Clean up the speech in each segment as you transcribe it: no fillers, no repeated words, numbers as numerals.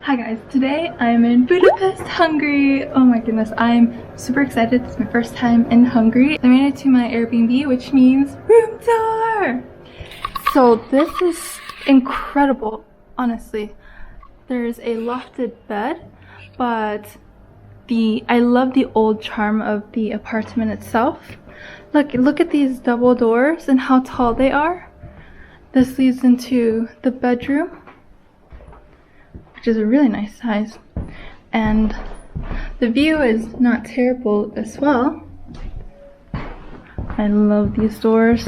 Hi guys, today I'm in Budapest, Hungary. Oh my goodness, I'm super excited. It's my first time in Hungary. I made it to my Airbnb, which means room tour. So this is incredible, honestly. There's a lofted bed, but I love the old charm of the apartment itself. Look at these double doors and how tall they are. This leads into the bedroom, which is a really nice size, and the view is not terrible as well. I love these doors,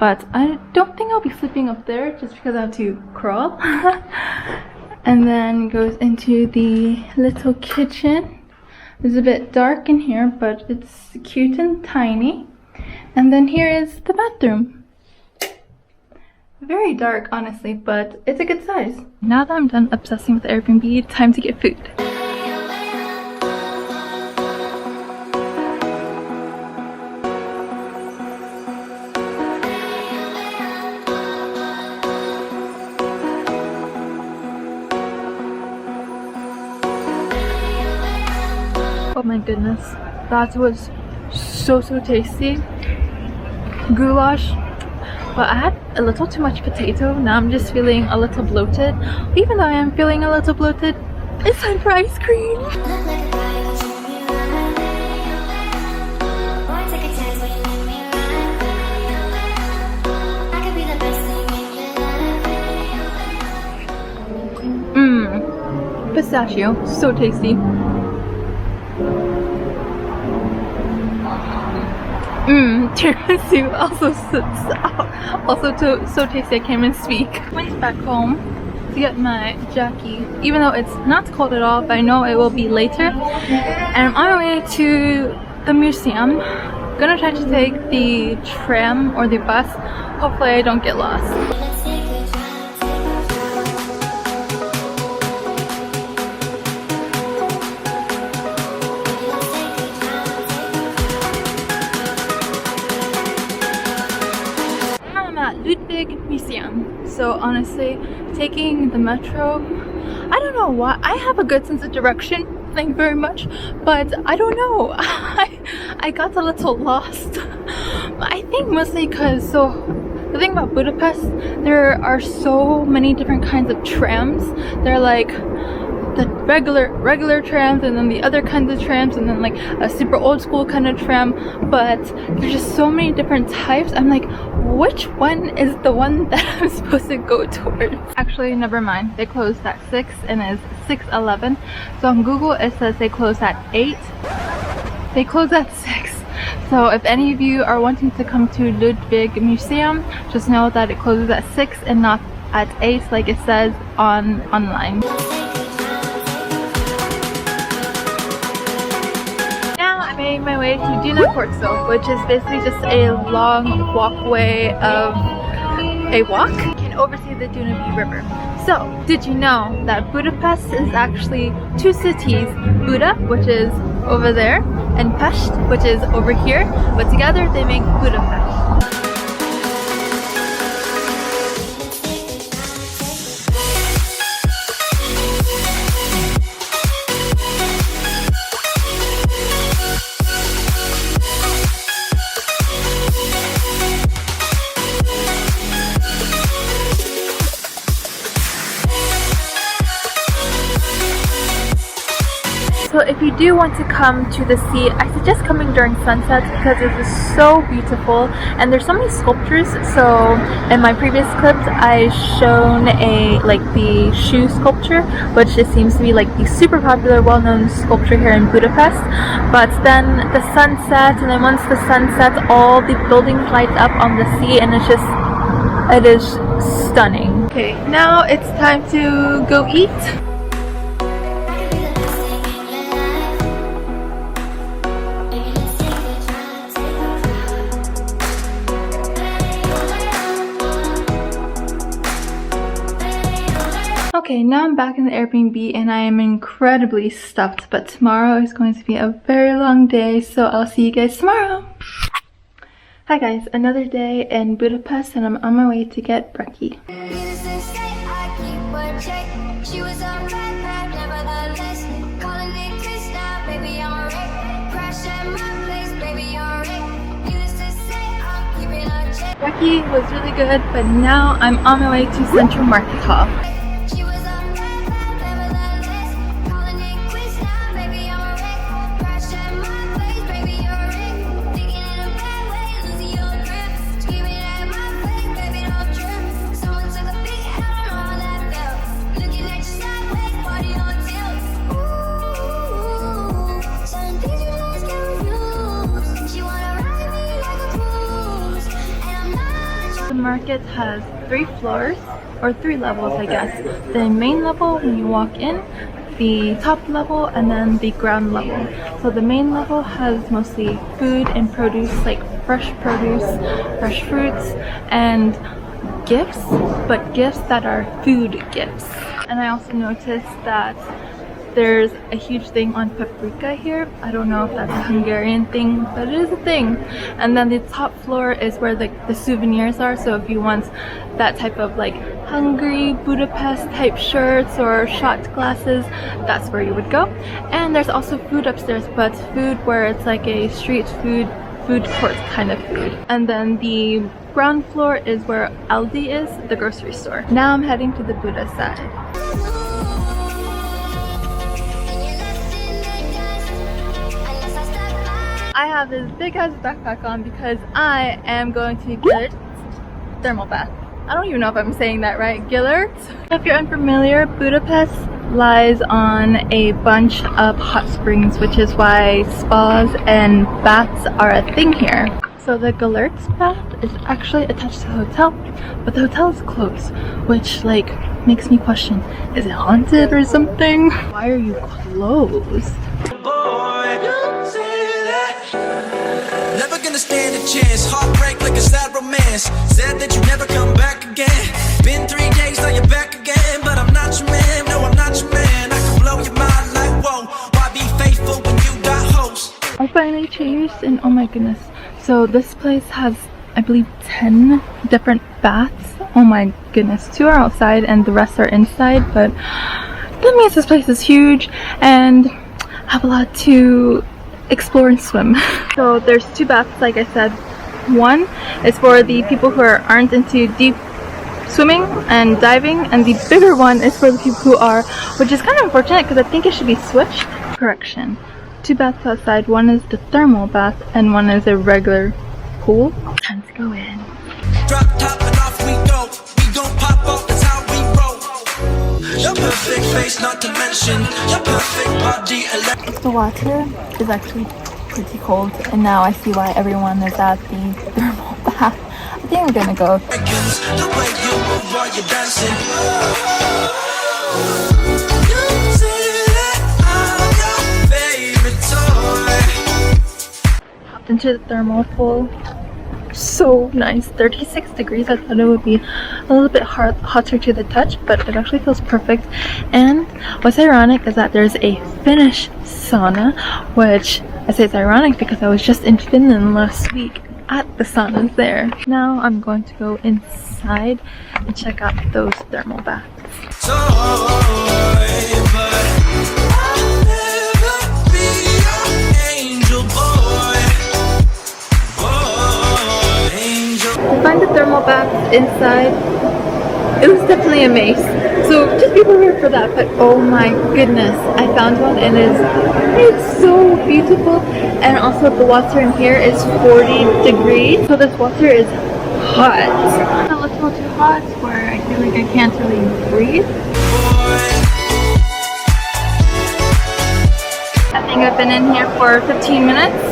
but I don't think I'll be sleeping up there just because I have to crawl. And then goes into the little kitchen. It's a bit dark in here, but it's cute and tiny. And then here is the bathroom. Very dark, honestly, but it's a good size. Now that I'm done obsessing with Airbnb, time to get food. Oh my goodness, that was so tasty. Goulash. But I had a little too much potato. Now I'm just feeling a little bloated. Even though I am feeling a little bloated, it's time for ice cream. Pistachio, so tasty. Tiramisu, also so tasty I can't even speak. Went back home to get my Jackie, even though it's not cold at all, but I know it will be later. And I'm on my way to the museum. Gonna try to take the tram or the bus. Hopefully I don't get lost. Ludwig Museum. So honestly, taking the metro, I don't know why. I have a good sense of direction, thank you very much, but I don't know. I got a little lost. I think mostly because, so the thing about Budapest, there are so many different kinds of trams. They're like the regular trams, and then the other kinds of trams, and then like a super old school kind of tram. But there's just so many different types. I'm like, which one is the one that I'm supposed to go towards? Actually, never mind. They closed at 6 and it's 6:11. So on Google it says they close at 8. They close at 6. So if any of you are wanting to come to Ludwig Museum, just know that it closes at 6 and not at 8 like it says online. Made my way to Dunakorzó, which is basically just a long walkway of a walk. You can oversee the Danube River. So, did you know that Budapest is actually two cities, Buda, which is over there, and Pest, which is over here, but together they make Budapest. So if you do want to come to the sea, I suggest coming during sunset because it is so beautiful, and there's so many sculptures. So in my previous clips, I shown the shoe sculpture, which just seems to be like the super popular, well-known sculpture here in Budapest. But then the sunset, and then once the sun sets, all the buildings light up on the sea, and it is stunning. Okay, now it's time to go eat. Okay, now I'm back in the Airbnb and I am incredibly stuffed, but tomorrow is going to be a very long day, so I'll see you guys tomorrow. Hi guys, another day in Budapest and I'm on my way to get brekkie. brekkie was really good, but now I'm on my way to Central Market Hall. The market has 3 floors, or 3 levels I guess. The main level when you walk in, the top level, and then the ground level. So the main level has mostly food and produce, like fresh produce, fresh fruits, and gifts, but gifts that are food gifts. And I also noticed that there's a huge thing on paprika here. I don't know if that's a Hungarian thing, but it is a thing. And then the top floor is where the souvenirs are. So if you want that type of like Hungary, Budapest type shirts or shot glasses, that's where you would go. And there's also food upstairs, but food where it's like a street food court kind of food. And then the ground floor is where Aldi is, the grocery store. Now I'm heading to the Buda side. I have this big ass backpack on because I am going to Gellért Thermal Bath. I don't even know if I'm saying that right. Gellért? If you're unfamiliar, Budapest lies on a bunch of hot springs, which is why spas and baths are a thing here. So the Gellért bath is actually attached to the hotel, but the hotel is closed, which like makes me question, is it haunted or something? Why are you closed? Never gonna stand a chance. Heartbreak like a sad romance. Said that you never come back again. Been 3 days, now you're back again. But I'm not your man, no I'm not your man. I can blow your mind like whoa. Why be faithful when you got hopes? I finally changed and oh my goodness. So this place has, I believe, 10 different baths. Oh my goodness. 2 are outside and the rest are inside. But that means this place is huge and have a lot to explore and swim. So there's 2 baths, like I said. One is for the people who aren't into deep swimming and diving, and the bigger one is for the people who are, which is kind of unfortunate because I think it should be switched. Correction. 2 baths outside. One is the thermal bath and one is a regular pool. Time to go in. Drop top and off we go. We gon' pop off, that's how we roll. Your perfect face, not to mention your perfect body. The water is actually pretty cold, and now I see why everyone is at the thermal bath. I think we're gonna go. The way you move while you're dancing. Hopped into the thermal pool. So nice. 36 degrees. I thought it would be a little bit hotter to the touch, but it actually feels perfect. And what's ironic is that there's a Finnish sauna, which I say it's ironic because I was just in Finland last week at the saunas there. Now I'm going to go inside and check out those thermal baths. To find the thermal baths inside, it was definitely a maze. So just be prepared for that. But oh my goodness, I found one and it's so beautiful. And also the water in here is 40 degrees. So this water is hot. A little too hot where I feel like I can't really breathe. I think I've been in here for 15 minutes.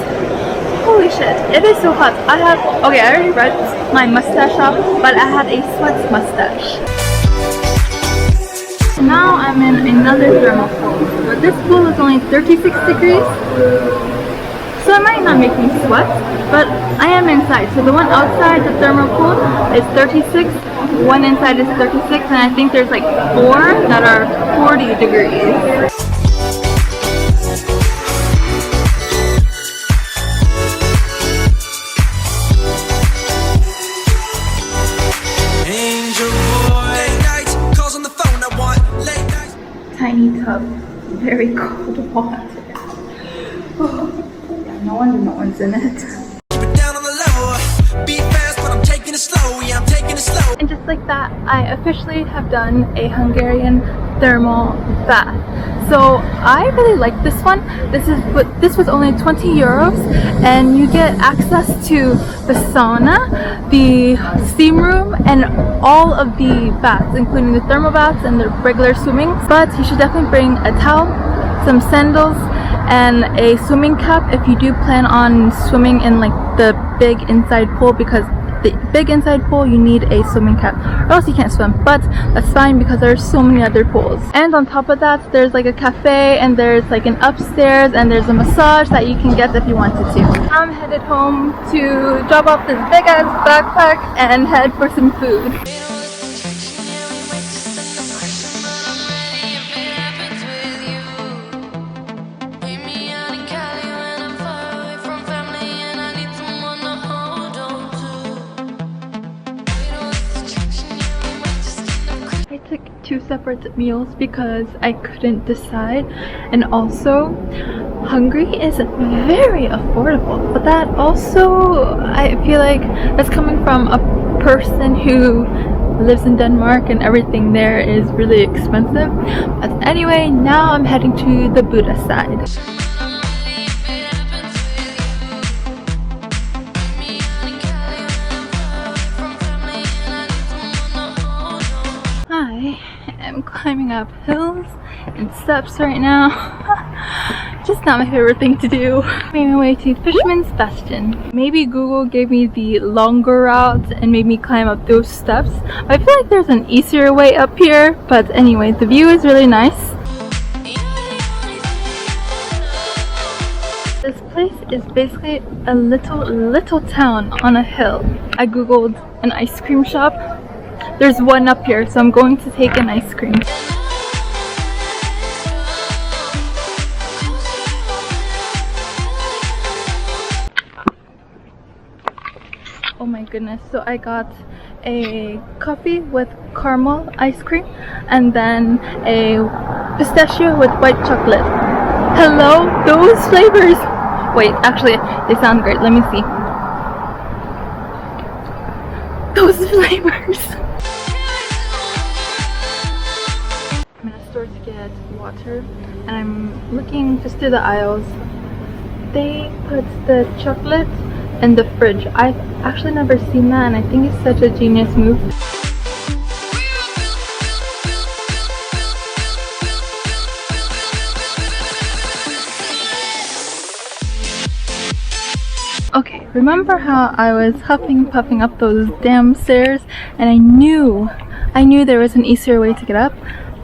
Holy shit, it is so hot. I already ripped my mustache off, but I had a sweat mustache. Now I'm in another thermal pool, but this pool is only 36 degrees, so it might not make me sweat, but I am inside. So the one outside the thermal pool is 36, one inside is 36, and I think there's like 4 that are 40 degrees. Tiny tub, very cold water. Oh, yeah, no wonder no one's in it. Keep it down on the low. Be fast, but I'm taking it slow. like that, I officially have done a Hungarian thermal bath. So I really like this one. This was only 20 euros, and you get access to the sauna, the steam room, and all of the baths, including the thermal baths and the regular swimming. But you should definitely bring a towel, some sandals, and a swimming cap if you do plan on swimming in like the big inside pool, because the big inside pool you need a swimming cap or else you can't swim, but that's fine because there's so many other pools. And on top of that, there's like a cafe, and there's like an upstairs, and there's a massage that you can get if you wanted to. I'm headed home to drop off this big ass backpack and head for some food. Two separate meals because I couldn't decide, and also Hungary is very affordable, but that also I feel like that's coming from a person who lives in Denmark and everything there is really expensive. But anyway, now I'm heading to the Buda side. I'm climbing up hills and steps right now. Just not my favorite thing to do. Made my way to Fisherman's Bastion. Maybe Google gave me the longer route and made me climb up those steps. I feel like there's an easier way up here, but anyway, the view is really nice. This place is basically a little town on a hill. I googled an ice cream shop. There's one up here, so I'm going to take an ice cream. Oh my goodness, so I got a coffee with caramel ice cream and then a pistachio with white chocolate. Hello, those flavors! Wait, actually, they sound great. Let me see. Those flavors! I'm in a store to get water, and I'm looking just through the aisles. They put the chocolate in the fridge. I've actually never seen that, and I think it's such a genius move. Okay, remember how I was puffing up those damn stairs, and I knew there was an easier way to get up?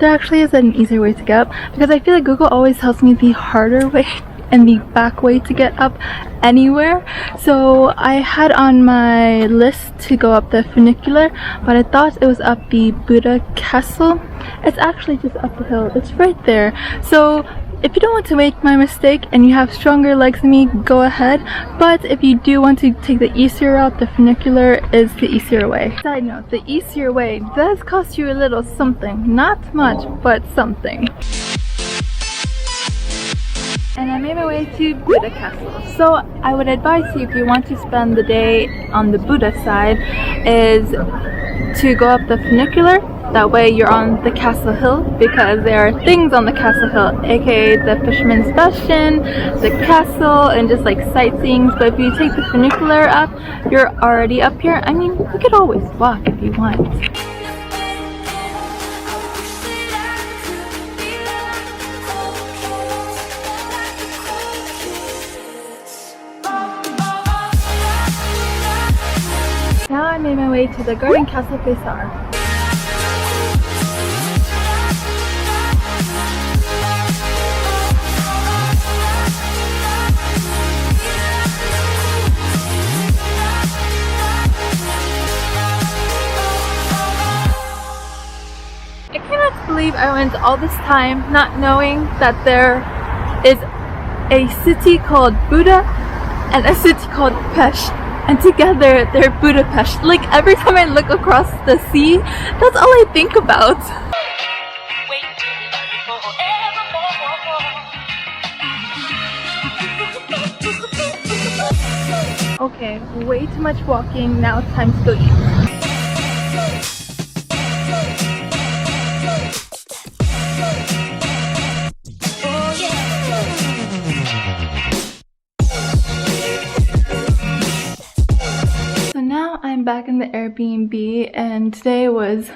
There actually is an easier way to get up, because I feel like Google always tells me the harder way and the back way to get up anywhere. So I had on my list to go up the funicular, but I thought it was up the Buda Castle. It's actually just up the hill. It's right there. So if you don't want to make my mistake and you have stronger legs than me, go ahead. But if you do want to take the easier route, the funicular is the easier way. Side note, the easier way does cost you a little something. Not much, but something. And I made my way to Buda Castle. So I would advise you, if you want to spend the day on the Buda side, is to go up the funicular. That way you're on the castle hill, because there are things on the castle hill, aka the Fisherman's Bastion, the castle, and just like sightseeing. But if you take the funicular up, you're already up here. I mean, you could always walk if you want. Now I made my way to the Castle Garden Bazaar. I cannot believe I went all this time not knowing that there is a city called Buda and a city called Pest, and together they're Budapest. Like every time I look across the sea, that's all I think about. Okay, way too much walking. Now it's time to go eat. I'm back in the Airbnb, and today was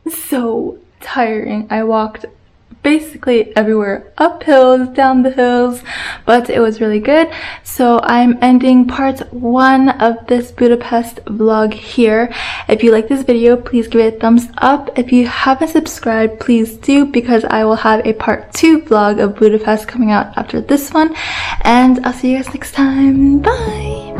so tiring. I walked basically everywhere, up hills, down the hills, but it was really good. So I'm ending part 1 of this Budapest vlog here. If you like this video, please give it a thumbs up. If you haven't subscribed, please do, because I will have a part 2 vlog of Budapest coming out after this one. And I'll see you guys next time. Bye!